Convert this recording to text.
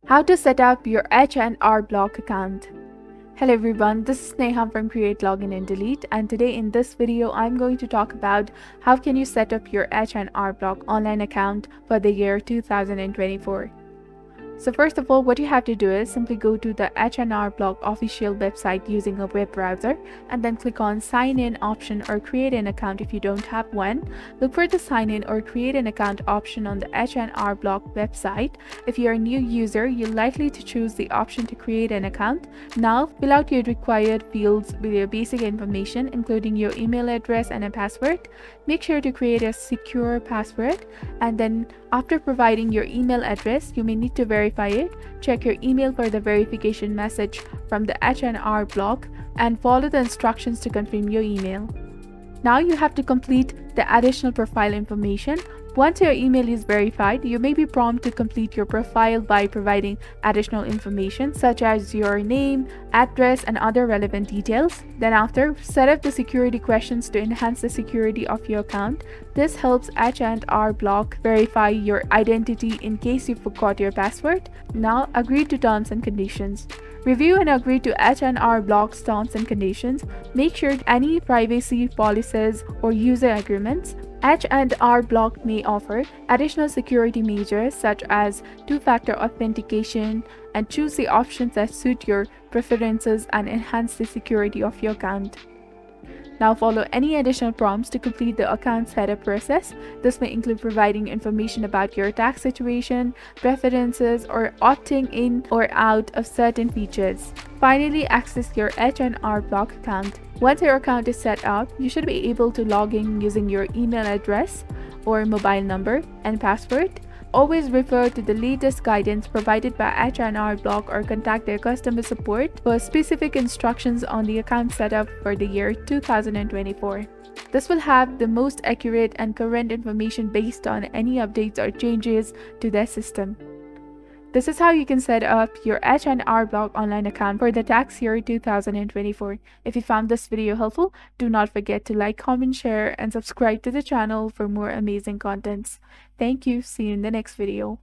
How to set up your H&R Block account. Hello everyone, this is Neha from Create Login and Delete, and today in this video I'm going to talk about how can you set up your H&R Block online account for the year 2024. So first of all, what you have to do is simply go to the H&R Block official website using a web browser and then click on sign in option or create an account if you don't have one. Look for the sign in or create an account option on the H&R Block website. If you're a new user, you're likely to choose the option to create an account. Now fill out your required fields with your basic information including your email address and a password. Make sure to create a secure password, and then after providing your email address, you may need to verify it. Check your email for the verification message from the H&R Block and follow the instructions to confirm your email. Now you have to complete the additional profile information. Once your email is verified, you may be prompted to complete your profile by providing additional information such as your name, address, and other relevant details. Then after, set up the security questions to enhance the security of your account. This helps H&R Block verify your identity in case you forgot your password. Now agree to terms and conditions. Review and agree to H&R Block's terms and conditions. Make sure any privacy policies or user agreements. H&R Block may offer additional security measures such as two-factor authentication, and choose the options that suit your preferences and enhance the security of your account. Now follow any additional prompts to complete the account setup process. This may include providing information about your tax situation, preferences, or opting in or out of certain features. Finally, access your H&R Block account. Once your account is set up, you should be able to log in using your email address or mobile number and password. Always refer to the latest guidance provided by H&R Block or contact their customer support for specific instructions on the account setup for the year 2024. This will have the most accurate and current information based on any updates or changes to their system. This is how you can set up your H&R Block online account for the tax year 2024. If you found this video helpful, do not forget to like, comment, share, and subscribe to the channel for more amazing contents. Thank you. See you in the next video.